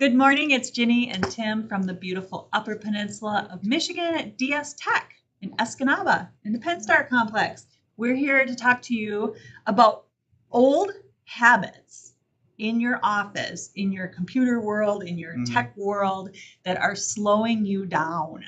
Good morning, it's Ginny and Tim from the beautiful Upper Peninsula of Michigan at DSTech in Escanaba in the Penn Star Complex. We're here to talk to you about old habits in your office, in your computer world, in your tech world that are slowing you down.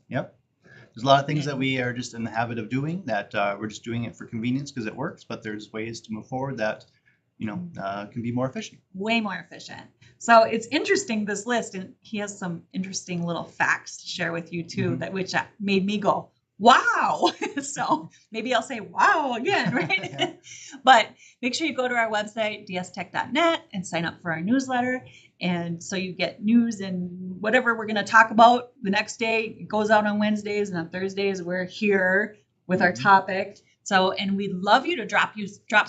Yep. There's a lot of things that we are just in the habit of doing that we're just doing it for convenience because it works, but there's ways to move forward that can be more efficient. Way more efficient. So it's interesting, this list, and he has some interesting little facts to share with you too, that which made me go, wow. So maybe I'll say wow again, right? But make sure you go to our website, dstech.net, and sign up for our newsletter. And so you get news and whatever we're going to talk about the next day. It goes out on Wednesdays, and on Thursdays we're here with our topic. So, and we'd love you to drop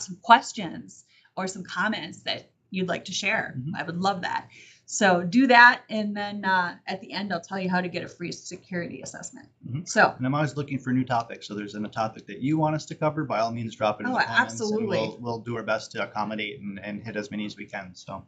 some questions or some comments that you'd like to share. I would love that. So do that, and then at the end, I'll tell you how to get a free security assessment. So, and I'm always looking for new topics. So there's a topic that you want us to cover, by all means, drop it in the comments. Absolutely. And we'll do our best to accommodate and hit as many as we can. So,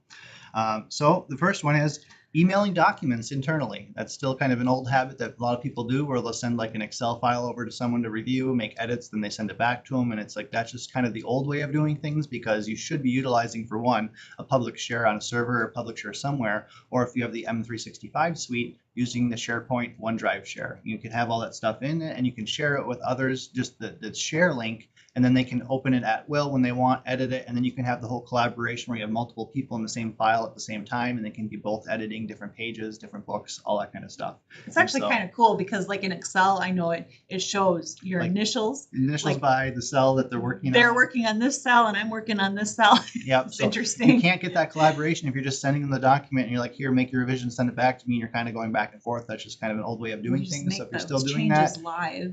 so the first one is emailing documents internally. That's still kind of an old habit that a lot of people do, where they'll send like an Excel file over to someone to review, make edits, then they send it back to them. And it's like, that's just kind of the old way of doing things, because you should be utilizing, for one, a public share on a server or public share somewhere, or if you have the M365 suite, using the SharePoint OneDrive share. You can have all that stuff in it, and you can share it with others, just the share link, and then they can open it at will when they want, edit it, and then you can have the whole collaboration where you have multiple people in the same file at the same time, and they can be both editing different pages, different books, all that kind of stuff. It's actually kind of cool, because like in Excel, I know it shows your initials. Initials by the cell that they're working on. They're working on this cell, and I'm working on this cell. Yep. It's so interesting. You can't get that collaboration if you're just sending them the document and you're like, here, make your revision, send it back to me, and you're kind of going back and forth. That's just kind of an old way of doing things. So if you're still doing that,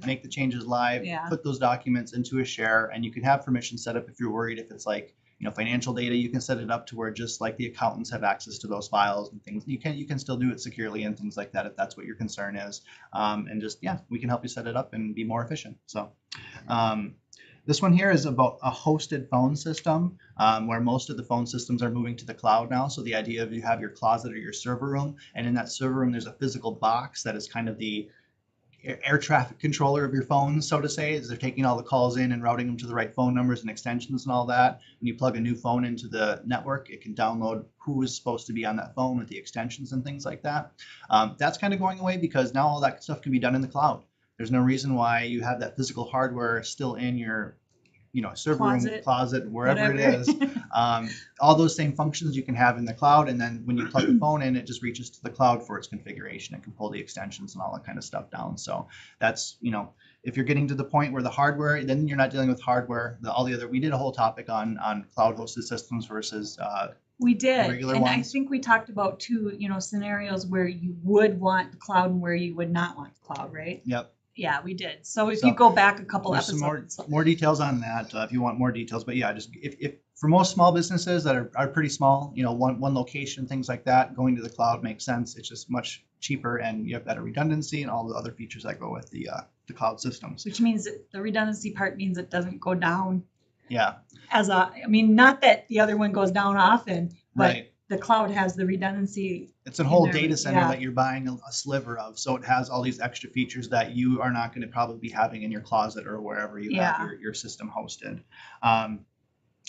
make the changes live, put those documents into a share, and you can have permission set up if you're worried. If it's like, financial data, you can set it up to where just like the accountants have access to those files and things. You can still do it securely and things like that if that's what your concern is. And just, we can help you set it up and be more efficient. So this one here is about a hosted phone system, where most of the phone systems are moving to the cloud now. So the idea of you have your closet or your server room, and in that server room, there's a physical box that is kind of the air traffic controller of your phone, so to say, is they're taking all the calls in and routing them to the right phone numbers and extensions and all that. When you plug a new phone into the network, it can download who is supposed to be on that phone with the extensions and things like that. That's kind of going away, because now all that stuff can be done in the cloud. There's no reason why you have that physical hardware still in your server room, closet, wherever it is. All those same functions you can have in the cloud, and then when you plug the phone in, it just reaches to the cloud for its configuration. It can pull the extensions and all that kind of stuff down. So that's, if you're getting to the point where the hardware, then you're not dealing with hardware. We did a whole topic on cloud hosted systems versus we did, regular and ones. I think we talked about two, scenarios where you would want the cloud and where you would not want the cloud, right? Yep. Yeah, we did. So if you go back a couple episodes, more details on that if you want more details. But just if for most small businesses that are pretty small, one location, things like that, going to the cloud makes sense. It's just much cheaper, and you have better redundancy and all the other features that go with the cloud systems. Which means that the redundancy part means it doesn't go down. Yeah. Not that the other one goes down often, but right. The cloud has the redundancy. It's a whole data center that you're buying a sliver of. So it has all these extra features that you are not going to probably be having in your closet or wherever you have your system hosted.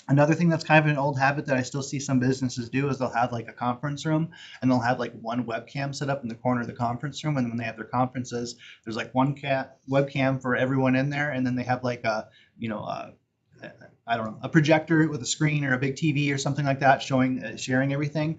Another thing that's kind of an old habit that I still see some businesses do is they'll have like a conference room, and they'll have like one webcam set up in the corner of the conference room. And when they have their conferences, there's like one webcam for everyone in there. And then they have like a projector with a screen or a big TV or something like that sharing everything.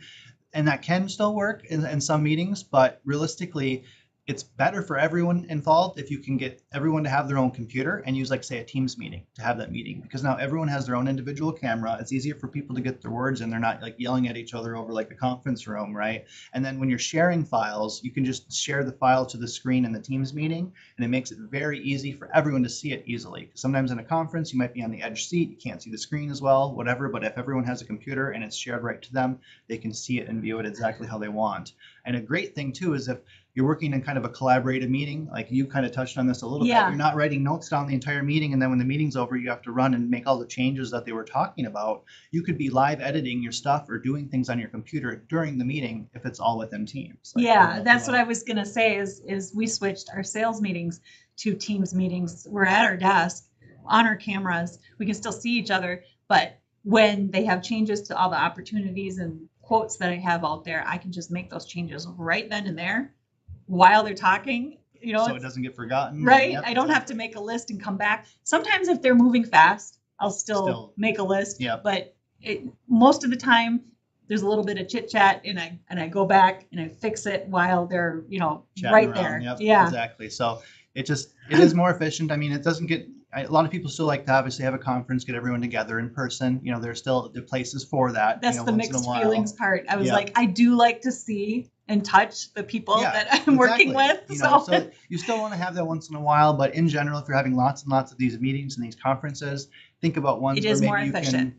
And that can still work in some meetings, but realistically, it's better for everyone involved if you can get everyone to have their own computer and use, like, say, a Teams meeting to have that meeting, because now everyone has their own individual camera. It's easier for people to get their words in. They're not like yelling at each other over like a conference room, right? And then when you're sharing files, you can just share the file to the screen in the Teams meeting, and it makes it very easy for everyone to see it easily. Sometimes in a conference, you might be on the edge seat, you can't see the screen as well, whatever, but if everyone has a computer and it's shared right to them, they can see it and view it exactly how they want. And a great thing too is if you're working in kind of a collaborative meeting. Like you kind of touched on this a little bit. You're not writing notes down the entire meeting, and then when the meeting's over, you have to run and make all the changes that they were talking about. You could be live editing your stuff or doing things on your computer during the meeting if it's all within Teams. Like, that's what I was gonna say. Is we switched our sales meetings to Teams meetings. We're at our desk on our cameras. We can still see each other, but when they have changes to all the opportunities and quotes that I have out there, I can just make those changes right then and there while they're talking, so it doesn't get forgotten. Right. Yep. I don't have to make a list and come back. Sometimes if they're moving fast, I'll still make a list. Yep. But most of the time there's a little bit of chit chat and I go back and I fix it while they're, chatting right around. there. Yep, yeah. Exactly. So it is more efficient. I mean, it doesn't get, a lot of people still like to obviously have a conference, get everyone together in person. There's still the places for that. That's the mixed feelings part. I was like, I do like to see and touch the people that I'm working with. So you still want to have that once in a while, but in general, if you're having lots and lots of these meetings and these conferences, think about ones where maybe you can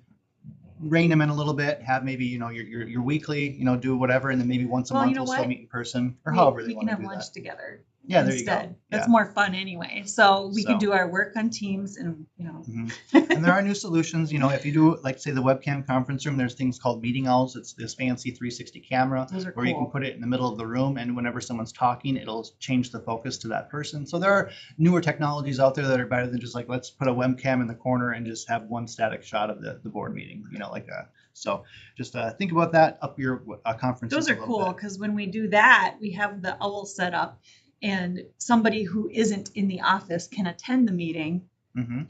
rein them in a little bit, have maybe, your weekly, do whatever, and then maybe once a month we'll still meet in person or however they want to do that. We can have lunch together. Yeah, there instead. you go. That's more fun anyway. So we can do our work on Teams and, And there are new solutions. If you do, like, say, the webcam conference room, there's things called Meeting Owls. It's this fancy 360 camera where you can put it in the middle of the room, and whenever someone's talking, it'll change the focus to that person. So there are newer technologies out there that are better than just like, let's put a webcam in the corner and just have one static shot of the board meeting, like that. So just think about that up your conference. Those are cool because when we do that, we have the owl set up. And somebody who isn't in the office can attend the meeting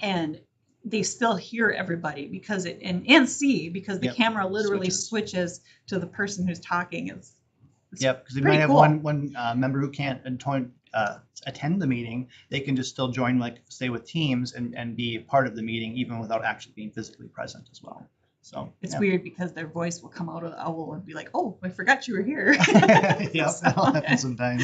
and they still hear everybody because and see because the camera literally switches to the person who's talking. It's because you might have one member who can't attend the meeting. They can just still join, like, say, with Teams and be part of the meeting even without actually being physically present as well. So it's weird because their voice will come out of the owl and be like, "Oh, I forgot you were here." That'll happen sometimes.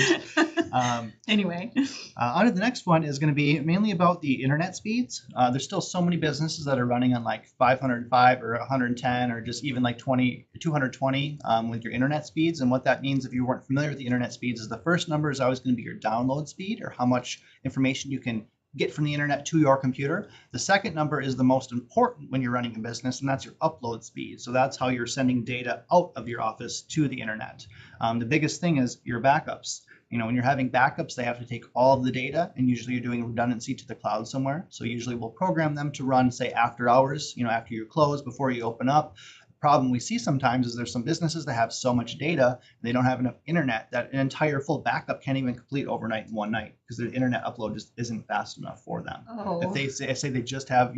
Anyway, on to the next one is going to be mainly about the internet speeds. There's still so many businesses that are running on like 505 or 110 or just even like 220 with your internet speeds. And what that means, if you weren't familiar with the internet speeds, is the first number is always going to be your download speed, or how much information you can get from the internet to your computer. The second number is the most important when you're running a business, and that's your upload speed. So that's how you're sending data out of your office to the internet. The biggest thing is your backups. When you're having backups, they have to take all of the data, and usually you're doing redundancy to the cloud somewhere. So usually we'll program them to run, say, after hours, after you close, before you open up. Problem we see sometimes is there's some businesses that have so much data and they don't have enough internet that an entire full backup can't even complete overnight in one night because their internet upload just isn't fast enough for them. If they say they just have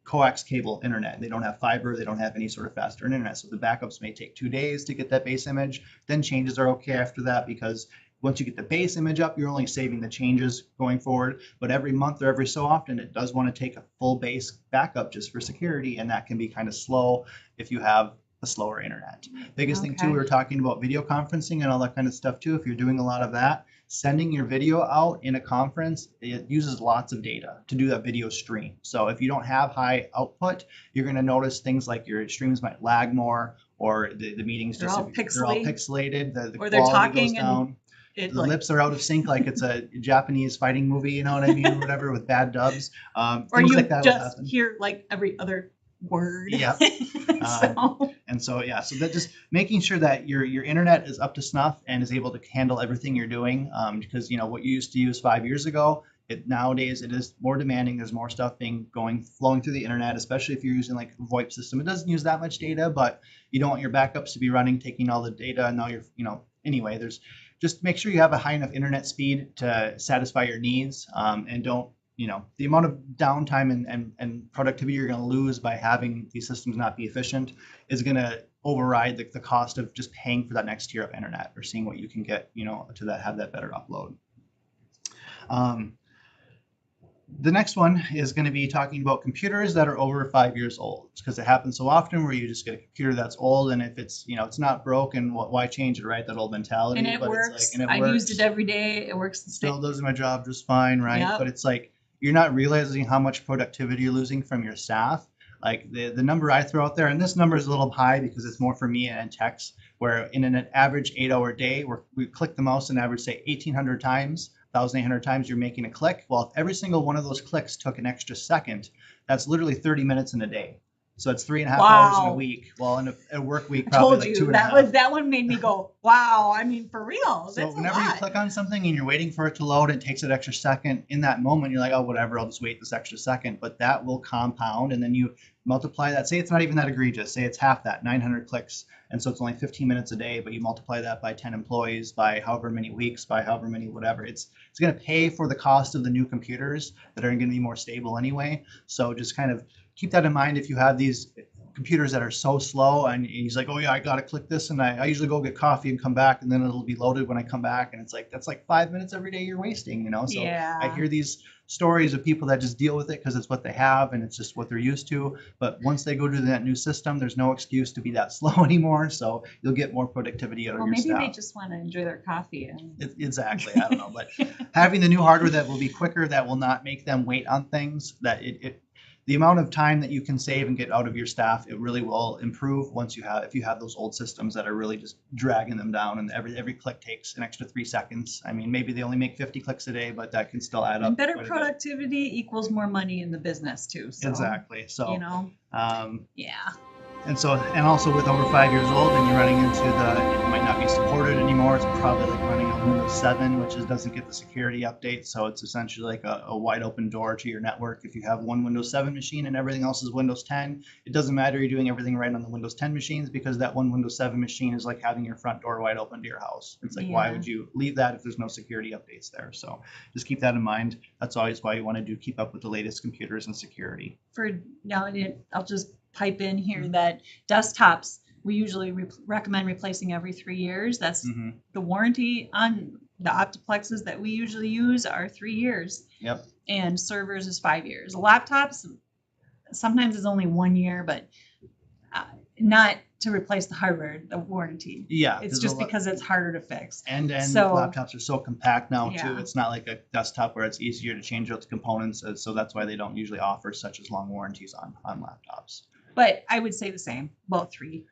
coax cable internet, they don't have fiber, they don't have any sort of faster internet, so the backups may take 2 days to get that base image. Then changes are okay after that, because once you get the base image up, you're only saving the changes going forward. But every month or every so often, it does want to take a full base backup just for security, and that can be kind of slow if you have a slower internet. Biggest thing too, we were talking about video conferencing and all that kind of stuff too. If you're doing a lot of that, sending your video out in a conference, it uses lots of data to do that video stream. So if you don't have high output, you're going to notice things like your streams might lag more, or the meetings they're all pixelated, the or they're talking goes down. The lips are out of sync, like it's a Japanese fighting movie, you know what I mean, or whatever, with bad dubs. Or you like just hear like every other word. Yeah. So that just making sure that your internet is up to snuff and is able to handle everything you're doing, because what you used to use 5 years ago, nowadays it is more demanding. There's more stuff flowing through the internet, especially if you're using like a VoIP system. It doesn't use that much data, but you don't want your backups to be running, taking all the data, and now anyway, there's just make sure you have a high enough internet speed to satisfy your needs, and don't, the amount of downtime and productivity you're going to lose by having these systems not be efficient is going to override the cost of just paying for that next tier of internet, or seeing what you can get, to have that better upload. The next one is going to be talking about computers that are over 5 years old, because it happens so often where you just get a computer that's old, and if it's it's not broken, why change it, right? That old mentality. And it works. I used it every day. It works. Still does my job just fine, right? Yep. But it's like you're not realizing how much productivity you're losing from your staff. Like the number I throw out there, and this number is a little high because it's more for me and techs, where in an average 8-hour day, we click the mouse and average, say, 1,800 times, 1,800 times you're making a click. Well, if every single one of those clicks took an extra second, that's literally 30 minutes in a day. So it's 3.5 hours in a week. Well, in a work week, probably like 2.5. That one made me go, wow. I mean, for real. So whenever you click on something and you're waiting for it to load, it takes an extra second. In that moment, you're like, oh, whatever, I'll just wait this extra second. But that will compound, and then you multiply that. Say it's not even that egregious. Say it's half that, 900 clicks. And so it's only 15 minutes a day, but you multiply that by 10 employees, by however many weeks, by however many whatever. It's going to pay for the cost of the new computers that are going to be more stable anyway. So just kind of keep that in mind if you have these computers that are so slow and he's like, oh yeah, I got to click this, and I usually go get coffee and come back, and then it'll be loaded when I come back, and it's like, that's like 5 minutes every day you're wasting, So I hear these stories of people that just deal with it because it's what they have and it's just what they're used to. But once they go to that new system, there's no excuse to be that slow anymore. So you'll get more productivity out of your staff. Maybe they just want to enjoy their coffee. Exactly. I don't know. But having the new hardware that will be quicker, that will not make them wait on things, that the amount of time that you can save and get out of your staff, it really will improve if you have those old systems that are really just dragging them down, and every click takes an extra 3 seconds. I mean, maybe they only make 50 clicks a day, but that can still add up. And better productivity equals more money in the business too. So, exactly. So yeah. And also with over 5 years old and you're running into it might not be supported anymore. It's probably like running on Windows 7, which doesn't get the security update. So it's essentially like a wide open door to your network. If you have one Windows 7 machine and everything else is Windows 10, it doesn't matter. You're doing everything right on the Windows 10 machines, because that one Windows 7 machine is like having your front door wide open to your house. It's like, why would you leave that if there's no security updates there? So just keep that in mind. That's always why you want to keep up with the latest computers and security. For now, I'll just pipe in here that desktops we usually recommend replacing every 3 years. That's the warranty on the Optiplexes that we usually use are 3 years. Yep. And servers is 5 years. Laptops sometimes is only 1 year, but not to replace the hardware, the warranty. Yeah. It's just because it's harder to fix. And laptops are so compact now too. It's not like a desktop where it's easier to change out the components. So that's why they don't usually offer such as long warranties on laptops. But I would say the same, about 3 years.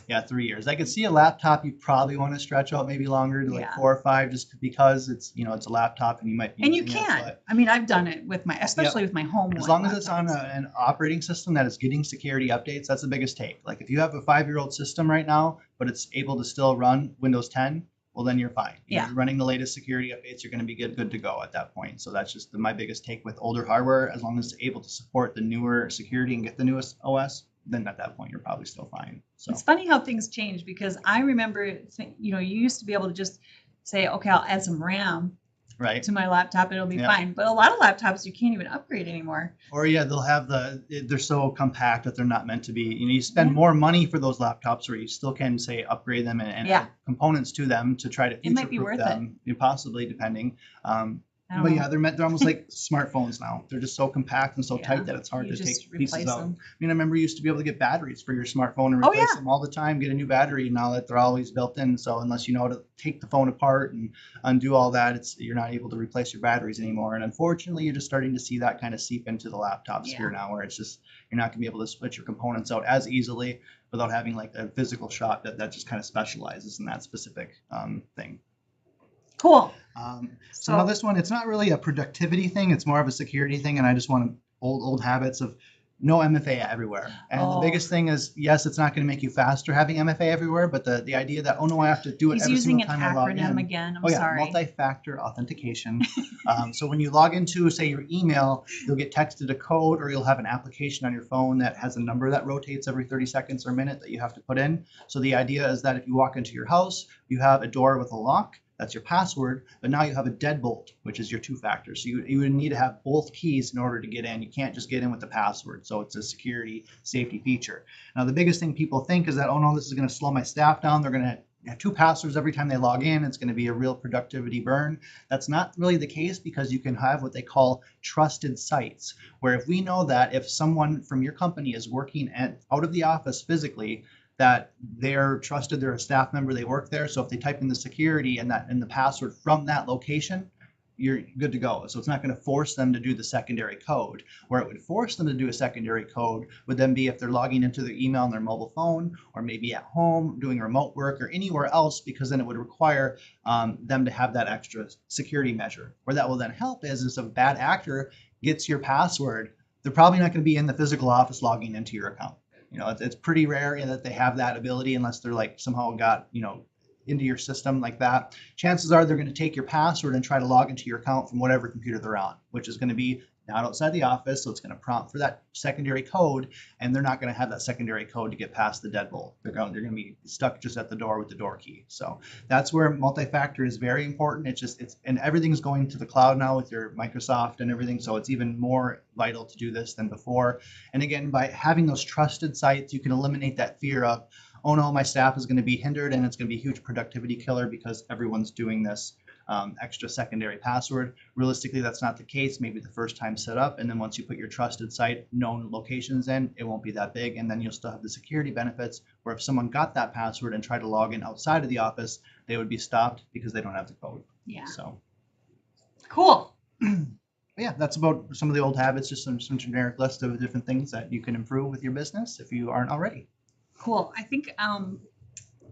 Yeah, 3 years. I could see a laptop you probably want to stretch out maybe longer to like 4 or 5, just because it's it's a laptop and you might be. And you can. I mean, I've done it with especially with my home. As long as it's on an operating system that is getting security updates, that's the biggest take. Like if you have a 5-year-old system right now, but it's able to still run Windows 10. Well, then you're fine. You're running the latest security updates. You're going to be good to go at that point. So that's just my biggest take with older hardware. As long as it's able to support the newer security and get the newest OS, then at that point you're probably still fine. So it's funny how things change, because I remember, you used to be able to just say, okay, I'll add some RAM to my laptop, it'll be fine. But a lot of laptops you can't even upgrade anymore. Or they'll have they're so compact that they're not meant to be. You spend more money for those laptops where you still can say upgrade them and add components to them to try to future-proof them. Possibly, depending. But they're almost like smartphones now. They're just so compact and so tight that it's hard to take pieces out. I mean, I remember you used to be able to get batteries for your smartphone and replace them all the time, get a new battery. Now that they're always built in, so unless you know how to take the phone apart and undo all that, you're not able to replace your batteries anymore. And unfortunately, you're just starting to see that kind of seep into the laptop sphere now, where it's just you're not going to be able to split your components out as easily without having like a physical shop that just kind of specializes in that specific thing. Cool. So now this one, it's not really a productivity thing. It's more of a security thing. And I just want old habits of no MFA everywhere. And the biggest thing is, yes, it's not going to make you faster having MFA everywhere, but the idea that, oh no, I have to do it every single time I log in. He's using an acronym again. I'm sorry. Multi-factor authentication. So when you log into, say, your email, you'll get texted a code, or you'll have an application on your phone that has a number that rotates every 30 seconds or a minute that you have to put in. So the idea is that if you walk into your house, you have a door with a lock. That's your password, but now you have a deadbolt, which is your 2-factor. So you would need to have both keys in order to get in. You can't just get in with the password. So it's a security safety feature. Now, the biggest thing people think is that, oh no, this is going to slow my staff down. They're going to have 2 passwords every time they log in. It's going to be a real productivity burn. That's not really the case, because you can have what they call trusted sites, where if we know that if someone from your company is working out of the office physically, that they're trusted, they're a staff member, they work there. So if they type in the security and the password from that location, you're good to go. So it's not going to force them to do the secondary code. Where it would force them to do a secondary code would then be if they're logging into their email on their mobile phone, or maybe at home doing remote work or anywhere else, because then it would require them to have that extra security measure. Where that will then help is if a bad actor gets your password, they're probably not going to be in the physical office logging into your account. You know, it's pretty rare that they have that ability unless they're like somehow got, you know, into your system like that. Chances are they're going to take your password and try to log into your account from whatever computer they're on, which is going to be not outside the office. So it's going to prompt for that secondary code, and they're not going to have that secondary code to get past the deadbolt. They're going to be stuck just at the door with the door key. So that's where multi-factor is very important. And everything's going to the cloud now with your Microsoft and everything. So it's even more vital to do this than before. And again, by having those trusted sites, you can eliminate that fear of, oh no, my staff is going to be hindered and it's going to be a huge productivity killer because everyone's doing this extra secondary password. Realistically, that's not the case. Maybe the first time set up, and then once you put your trusted site known locations in, it won't be that big, and then you'll still have the security benefits where if someone got that password and tried to log in outside of the office, they would be stopped because they don't have the code. Yeah. So cool. Yeah, that's about some of the old habits, just some generic list of different things that you can improve with your business if you aren't already. Cool. I think I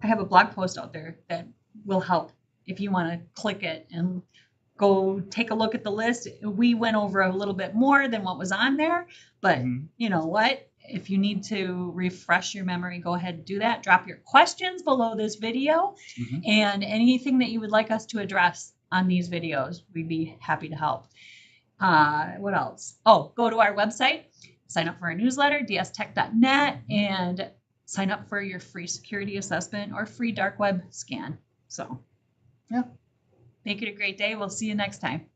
have a blog post out there that will help if you want to click it and go take a look at the list. We went over a little bit more than what was on there, but you know what? If you need to refresh your memory, go ahead and do that. Drop your questions below this video and anything that you would like us to address on these videos. We'd be happy to help. What else? Oh, go to our website, sign up for our newsletter, DSTech.net, and sign up for your free security assessment or free dark web scan. So, yeah. Make it a great day. We'll see you next time.